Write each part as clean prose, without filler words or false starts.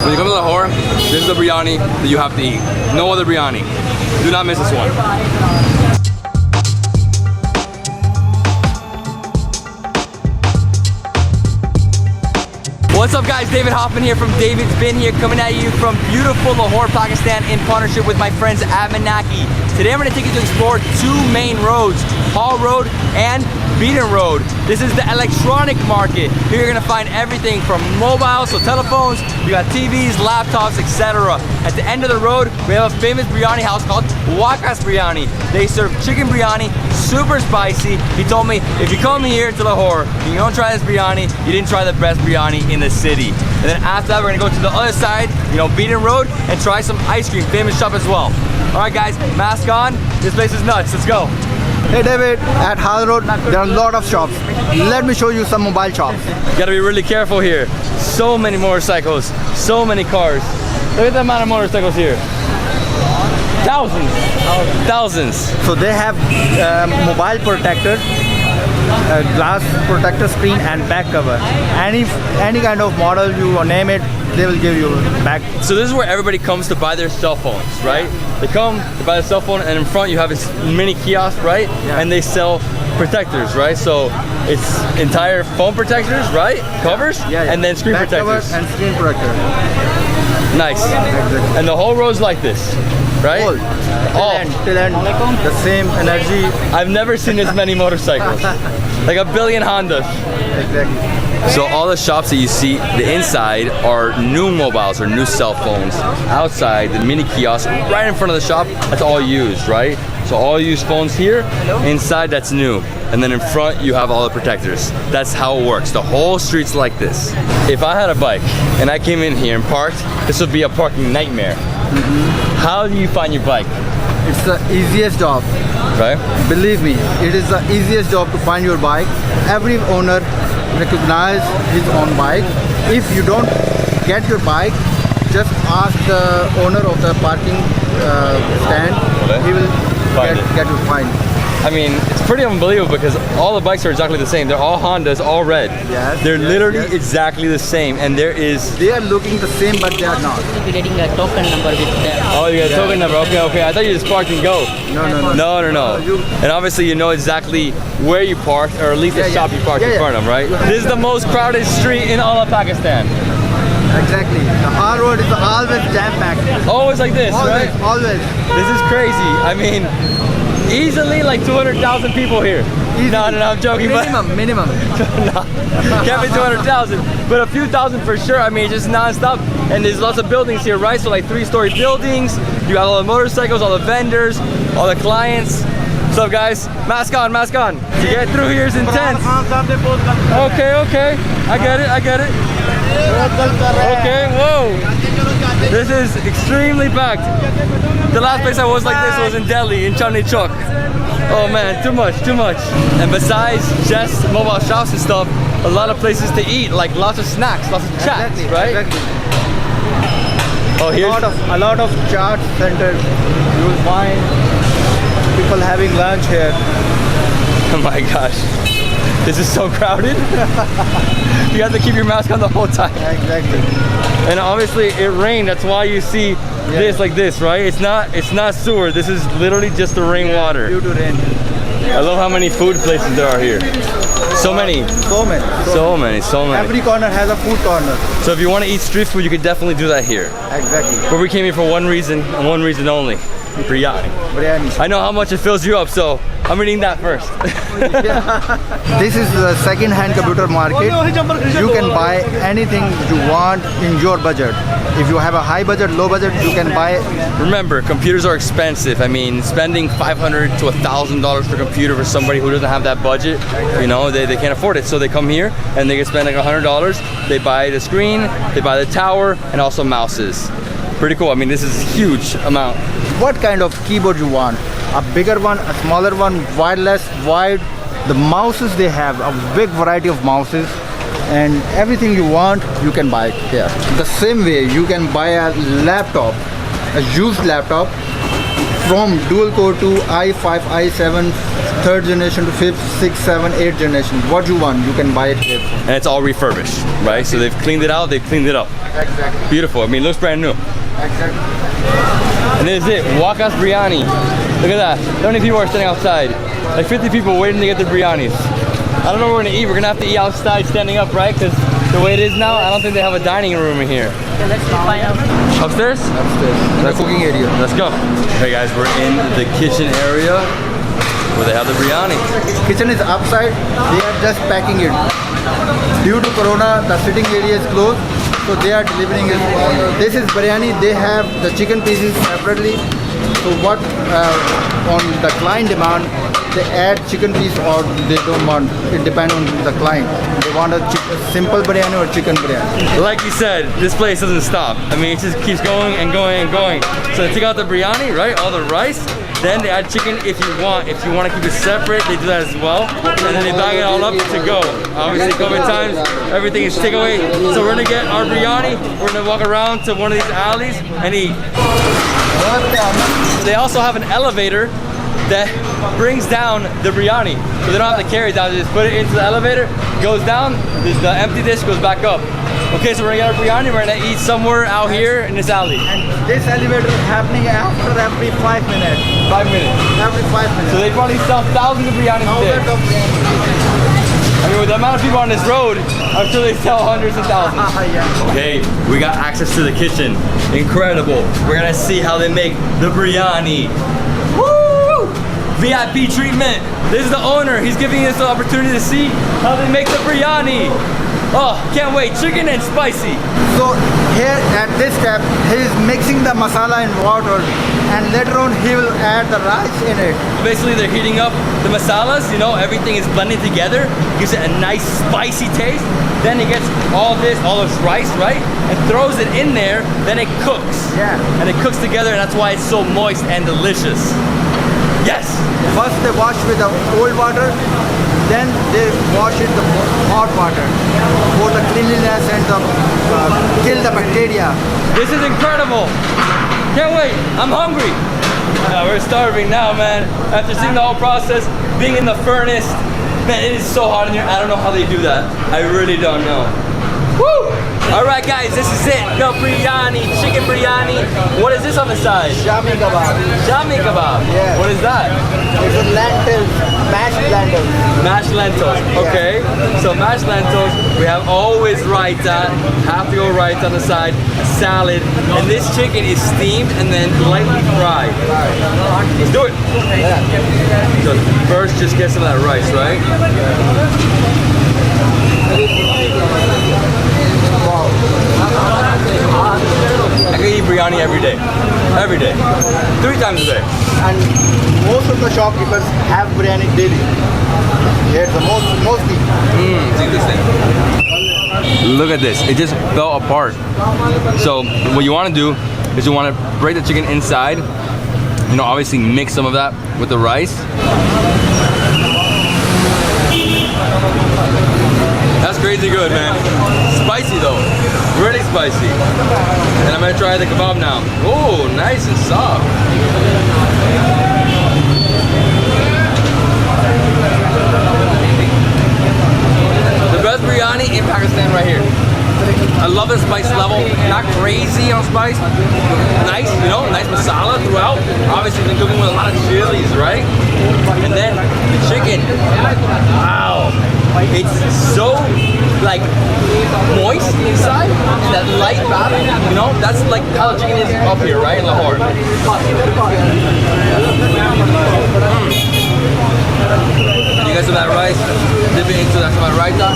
When you come to Lahore, this is the biryani that you have to eat. No other biryani. Do not miss this one. What's up guys, David Hoffman here from Davidsbeenhere, coming at you from beautiful Lahore, Pakistan in partnership with my friends at Manaky. Today I'm going to take you to explore two main roads, Hall Road and Beadon Road. This is the electronic market. Here you're going to find everything from mobiles, so telephones, you got TVs, laptops, etc. At the end of the road, we have a famous biryani house called Waqas Biryani. They serve chicken biryani, super spicy. He told me, if you come here to Lahore and you don't try this biryani, you didn't try the best biryani in the city. And then after that, we're gonna go to the other side, Beadon Road, and try some ice cream, famous shop as well. All right guys, mask on. This place is nuts, let's go. Hey David, at Hall Road, there are a lot of shops. Let me show you some mobile shops. You gotta be really careful here. So many motorcycles, so many cars. Look at the amount of motorcycles here. Thousands. Thousands. So they have mobile protector, glass protector screen and back cover. Any kind of model you name it, they will give you back. So this is where everybody comes to buy their cell phones, right? They come, they buy the cell phone, and in front you have this mini kiosk, right? Yeah. And they sell protectors, right? So it's entire phone protectors, right? Covers, yeah. And then screen back protectors. Cover and screen protector. Nice. Exactly. And the whole road's like this, right? All. Till end, the same energy. I've never seen this many motorcycles. Like a billion Hondas. Exactly. So all the shops that you see, the inside are new mobiles or new cell phones. Outside, the mini kiosk right in front of the shop, that's all used, right? So all used phones here, inside that's new. And then in front you have all the protectors. That's how it works. The whole street's like this. If I had a bike and I came in here and parked, this would be a parking nightmare. How do you find your bike? It's the easiest job. Right? Believe me, it is the easiest job to find your bike. Every owner recognize his own bike. If you don't get your bike, just ask the owner of the parking stand. He will get you fine. I mean, it's pretty unbelievable because all the bikes are exactly the same. They're all Hondas, all red. Yes, they're literally exactly the same, and there is... They are looking the same, but they are not. You're getting a token number with them. Oh, you got a token number. Okay. I thought you just parked and go. No. And obviously you know exactly where you parked, or at least the shop you parked in front of, right? This is the most crowded street in all of Pakistan. Exactly. The Hall Road is always jam-packed. Always like this, Always, right? always. This is crazy. I mean, easily like 200,000 people here. Easy. No, I'm joking. Minimum. No, can't be 200,000, but a few thousand for sure. I mean, just non-stop. And there's lots of buildings here, right? So like 3-story buildings. You got all the motorcycles, all the vendors, all the clients. What's up, guys? Mask on. To get through here is intense. Okay. I get it. Okay, whoa. This is extremely packed. The last place I was like this was in Delhi, in Chandni Chowk. Oh man, too much. And besides just mobile shops and stuff, a lot of places to eat, like lots of snacks, lots of chats, right? Exactly. Oh, here's a lot of chat centers. You will find people having lunch here. Oh my gosh. This is so crowded. You have to keep your mask on the whole time. Exactly. And obviously it rained, that's why you see this like this, right? It's not sewer, this is literally just the rainwater. Due to rain. I love how many food places there are here. So many. Every corner has a food corner. So if you want to eat street food, you could definitely do that here. Exactly. But we came here for one reason, and one reason only. Biryani. I know how much it fills you up, so I'm eating that first. This is the second-hand computer market. You can buy anything you want in your budget. If you have a high budget, low budget, you can buy. Remember, computers are expensive. I mean, spending $500 to $1,000 for a computer for somebody who doesn't have that budget, they can't afford it. So they come here and they can spend like $100. They buy the screen, they buy the tower, and also mouses. Pretty cool. I mean, this is a huge amount. What kind of keyboard you want? A bigger one, a smaller one, wireless, wide. The mouses, they have a big variety of mouses, and everything you want you can buy it here. The same way you can buy a laptop, a used laptop from dual core to i5, i7, third generation to fifth, sixth, seventh, eighth generation. What you want, you can buy it here. And it's all refurbished, right? So they've cleaned it out, they've cleaned it up. Exactly. Beautiful. I mean, it looks brand new. Exactly. And this is it, Waqas Biryani. Look at that. How many people are standing outside? Like 50 people waiting to get their biryanis. I don't know what we're gonna eat. We're gonna have to eat outside standing up, right? Because the way it is now, I don't think they have a dining room in here. Let's find out. Upstairs? Upstairs. The cooking area. Let's go. Hey guys, we're in the kitchen area where they have the biryani. Kitchen is upside. They are just packing it. Due to Corona, the sitting area is closed, so they are delivering it. This is biryani. They have the chicken pieces separately. So what on the client demand, they add chicken piece or they don't want. It depends on the client. They want a simple biryani or chicken biryani. Like you said, this place doesn't stop. I mean, it just keeps going and going and going. So they take out the biryani, right? All the rice. Then they add chicken if you want. If you want to keep it separate, they do that as well. And then they bag it all up to go. Obviously, COVID times, everything is takeaway. So we're gonna get our biryani. We're gonna walk around to one of these alleys and eat. They also have an elevator that brings down the biryani. So they don't have to carry it down. They just put it into the elevator, goes down, the empty dish goes back up. Okay, so we're gonna get our biryani. We're gonna eat somewhere out here in this alley. And this elevator is happening after every 5 minutes. 5 minutes. Every 5 minutes. So they probably sell thousands of biryanis a day. Thousands of biryani. I mean, with the amount of people on this road, I'm sure they sell hundreds of thousands. Yeah. Okay, we got access to the kitchen. Incredible. We're gonna see how they make the biryani. Woo! VIP treatment. This is the owner. He's giving us the opportunity to see how they make the biryani. Oh, can't wait. Chicken and spicy. So here at this step, he is mixing the masala in water, and later on he will add the rice in it. Basically, they're heating up the masalas. You know, everything is blended together. Gives it a nice spicy taste. Then he gets all this rice, right? And throws it in there. Then it cooks. Yeah. And it cooks together, and that's why it's so moist and delicious. Yes. First they wash with the cold water, then they wash it the hot water for the cleanliness and the kill the bacteria. This is incredible. Can't wait. I'm hungry. We're starving now, man. After seeing the whole process, being in the furnace, man, it is so hot in here. I don't know how they do that. I really don't know. Woo! All right, guys, this is it. The biryani, chicken biryani. What is this on the side? Shami kebab. Shami kebab. Yeah. What is that? It's a lentils, mashed lentils. Mashed lentils. Okay. So mashed lentils. We have always raita. Have to go raita on the side. Salad. And this chicken is steamed and then lightly fried. Let's do it. Yeah. So first, just get some of that rice, right? I can eat biryani every day. Every day. 3 times a day. And most of the shopkeepers have biryani daily. Here the mostly. Take this thing. Look at this. It just fell apart. So what you want to do is you want to break the chicken inside. You know, obviously mix some of that with the rice. That's crazy good, man. Spicy though. Really spicy. And I'm gonna try the kebab now. Oh, nice and soft. The best biryani in Pakistan right here. I love the spice level. Not crazy on spice. Nice, you know, nice masala throughout. Obviously been cooking with a lot of chilies, right? And then the chicken. Wow. It's so like moist inside, that light batter, you know, that's like how the chicken is up here, right, in Lahore. You guys have that rice, dip it into that some raita.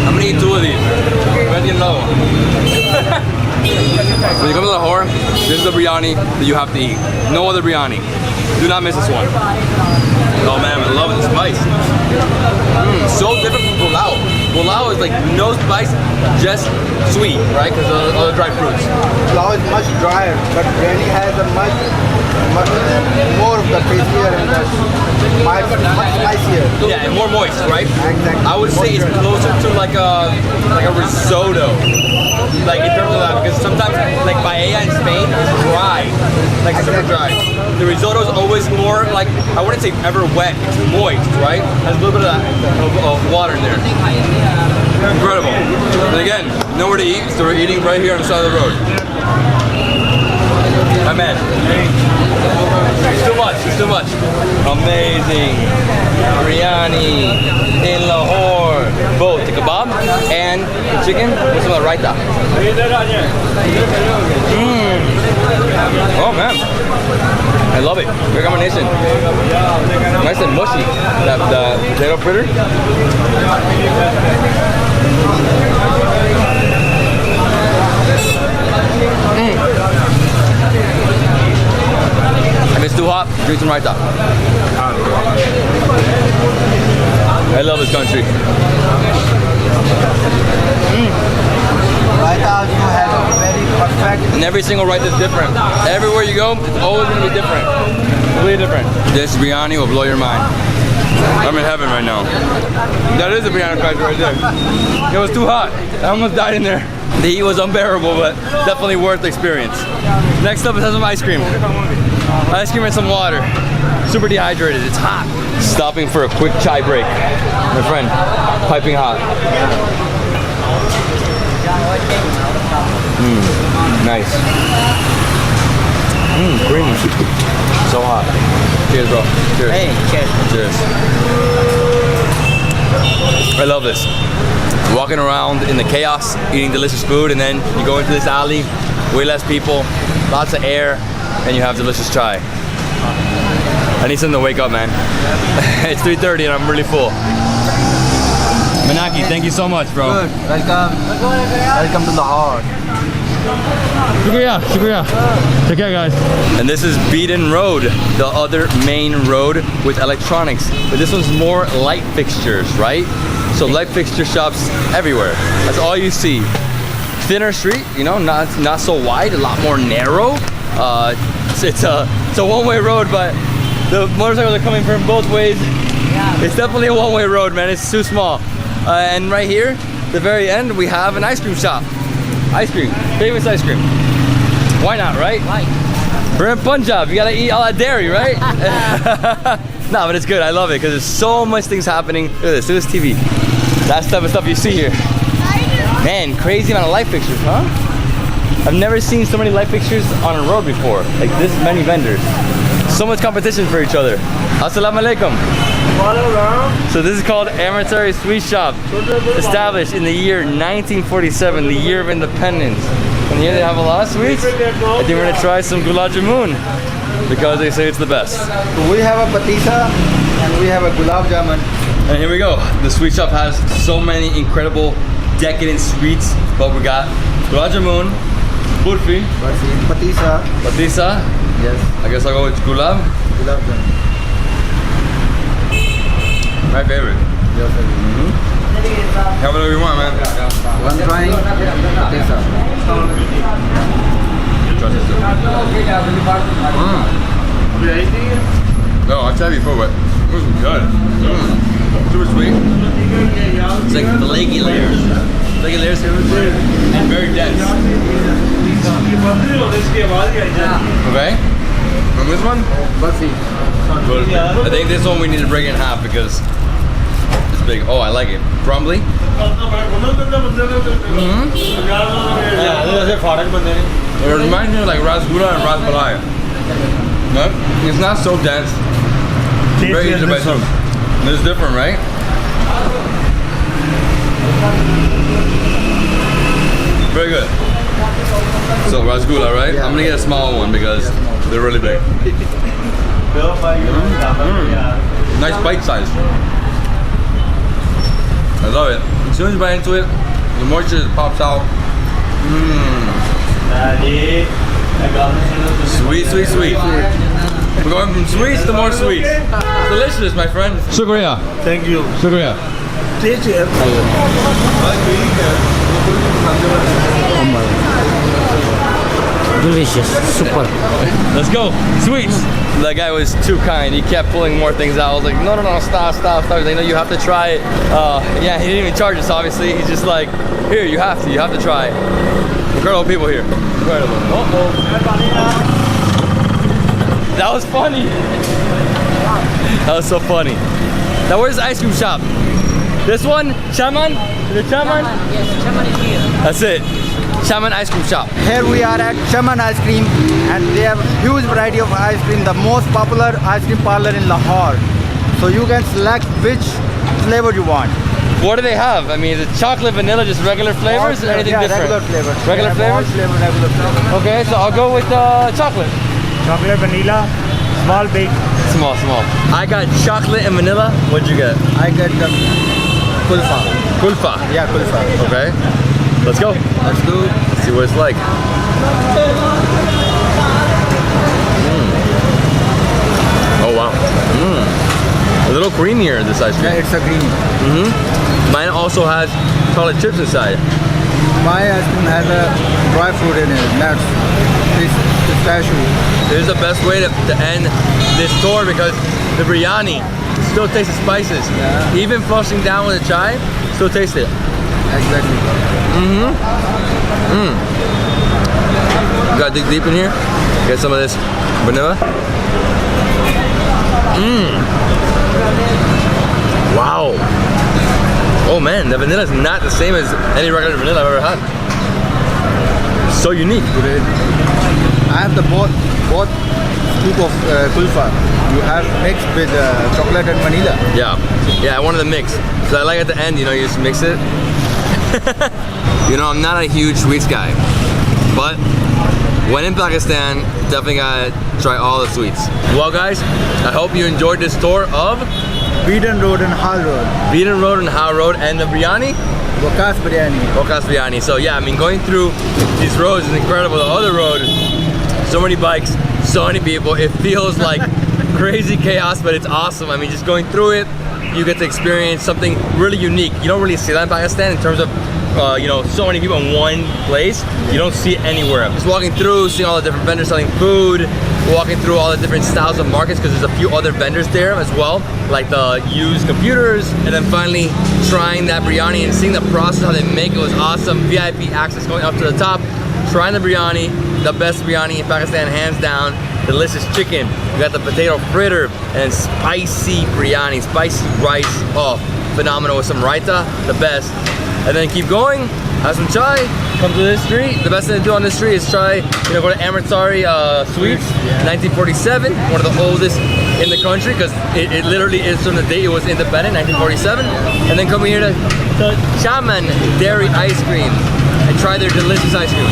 I'm gonna eat 2 of these. I'm gonna get another one. When you come to Lahore, this is the biryani that you have to eat. No other biryani. Do not miss this one. Oh man, I love the spice. So different from pulao. pulao is like no spice, just sweet, right? Because of all the dry fruits. Pulao is much drier, but biryani has a much more of the tastier and the much spicier. Yeah, and more moist, right? Exactly. I would say it's closer to like a risotto, like in terms of that, because sometimes like paella in Spain is dry, like super dry. The risotto is always more like, I wouldn't say ever wet, it's moist, right? Has a little bit of that of water in there. Incredible. And again, nowhere to eat, so we're eating right here on the side of the road. My man. It's too much, it's too much. Amazing. Biryani in Lahore. Both the kebab and the chicken with some of the raita. Oh man. I love it. Great combination. Nice and mushy. The potato fritter. If it's too hot, drink some raita. I love this country. Raita you have a very perfect. And every single raita is different. Everywhere you go, it's always going to be different. Completely different. This biryani will blow your mind. I'm in heaven right now. That is a biryani factory right there. It was too hot. I almost died in there. The heat was unbearable, but definitely worth the experience. Next up is some ice cream. Ice cream and some water. Super dehydrated, it's hot. Stopping for a quick chai break. My friend, piping hot. Nice. Creamy. So hot. Cheers, bro. Cheers. Hey, cheers. Cheers. I love this. Walking around in the chaos, eating delicious food, and then you go into this alley, way less people, lots of air, and you have delicious chai. I need something to wake up, man. It's 3:30 and I'm really full. Manaky, thank you so much, bro. Good. Welcome. Welcome to Lahore. Shukriya, shukriya. Take care, guys. And this is Beadon Road, the other main road with electronics. But this one's more light fixtures, right? So light fixture shops everywhere. That's all you see. Thinner street, you know, not so wide, a lot more narrow. It's a one-way road, but the motorcycles are coming from both ways. Yeah. It's definitely a one-way road, man. It's too small. And right here, the very end, we have an ice cream shop. Ice cream, famous ice cream. Why not, right? Why? We're in Punjab, you gotta eat all that dairy, right? No, but it's good, I love it, because there's so much things happening. Look at this TV. That's the type of stuff you see here. Man, crazy amount of light fixtures, huh? I've never seen so many light fixtures on a road before. Like this many vendors. So much competition for each other. Assalamu alaikum. So this is called Amateur Sweet Shop. Established in the year 1947, the year of independence. And here they have a lot of sweets. I think we're gonna try some gulab jamun because they say it's the best. We have a patisa and we have a gulab jamun. And here we go. The sweet shop has so many incredible decadent sweets, but we got gulab jamun, burfi, Patisa. patisa. Yes. I guess I'll go with gulab. Gulab jamun. My favorite. Your favorite. Have whatever you want, man. One trying patisa. No, I've tried before, but it was good. Super sweet. It's like flaky layers. Flaky layers and very dense. Okay. And this one? Burfi. Good. I think this one we need to break it in half because it's big. Oh, I like it. Crumbly. It reminds me of like rasgulla and rasmalai. No? It's not so dense. Very easy to bite through. This is different, right? Very good. So rasgulla, right? I'm gonna get a small one because they're really big. Nice bite size. I love it. As soon as you bite into it, the moisture pops out. Sweet, sweet, sweet. We're going from sweets to more sweets. Delicious, my friend. Shukriya. Thank you. Shukriya. Delicious, super. Let's go. Sweets. That guy was too kind. He kept pulling more things out. I was like, no, stop. He's like, no, you have to try it. Yeah, he didn't even charge us, obviously. He's just like, here, you have to try it. Incredible people here. Incredible. That was funny. That was so funny. Now, where's the ice cream shop? This one? Chaman? Is it Chaman? Yes, Chaman is here. That's it. Chaman ice cream shop. Here we are at Chaman Ice Cream, and they have huge variety of ice cream, the most popular ice cream parlor in Lahore. So you can select which flavor you want. What do they have? I mean, is it chocolate, vanilla, just regular flavors, or anything different? Regular flavors. Regular flavors? Regular flavor. Okay, so I'll go with chocolate. Chocolate, vanilla, small, big. Small. I got chocolate and vanilla. What'd you get? I get the kulfa. Kulfa. Yeah, kulfa. Okay. Let's go. Let's do. Let's see what it's like. Oh wow. A little creamier, this ice cream. Yeah, it's a green. Mine also has chocolate chips inside. My ice cream has a dry fruit in it, nuts, pistachio. This is the best way to end this tour because the biryani still tastes the spices. Yeah. Even flushing down with a chai, still taste it. Exactly. Gotta dig deep in here. Get some of this vanilla. Wow. Oh man, the vanilla is not the same as any regular vanilla I've ever had. So unique. I have the both scoop of kulfa. You have mixed with chocolate and vanilla. Yeah, I wanted to mix. So I like at the end, you know, you just mix it. You know, I'm not a huge sweets guy, but when in Pakistan, definitely gotta try all the sweets. Well guys, I hope you enjoyed this tour of Beadon Road and Hall Road. Beadon Road and Hall Road, and the biryani? Waqas Biryani. Waqas Biryani. So yeah, I mean, going through these roads is incredible. The other road, so many bikes, so many people. It feels like crazy chaos, but it's awesome. I mean, just going through it, you get to experience something really unique. You don't really see that in Pakistan in terms of you know, so many people in one place. You don't see it anywhere. Just walking through, seeing all the different vendors selling food, walking through all the different styles of markets, because there's a few other vendors there as well, like the used computers, and then finally trying that biryani and seeing the process, how they make it was awesome. VIP access going up to the top, trying the biryani, the best biryani in Pakistan, hands down. Delicious chicken, you got the potato fritter, and spicy biryani, spicy rice, oh, phenomenal, with some raita, the best. And then keep going, have some chai, come to this street. The best thing to do on this street is try, you know, go to Amritsari Sweets, 1947, one of the oldest in the country, because it literally is from the day it was independent, 1947. And then come here to Chaman Dairy Ice Cream and try their delicious ice cream.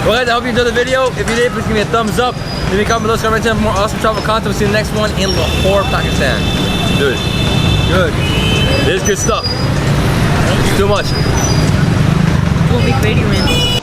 Well guys, I hope you enjoyed the video. If you did, please give me a thumbs up. Leave me a comment below, subscribe to my channel for more awesome travel content. We'll see you in the next one in Lahore, Pakistan. Dude, good. This is good stuff. Too much. Two big 20 minutes.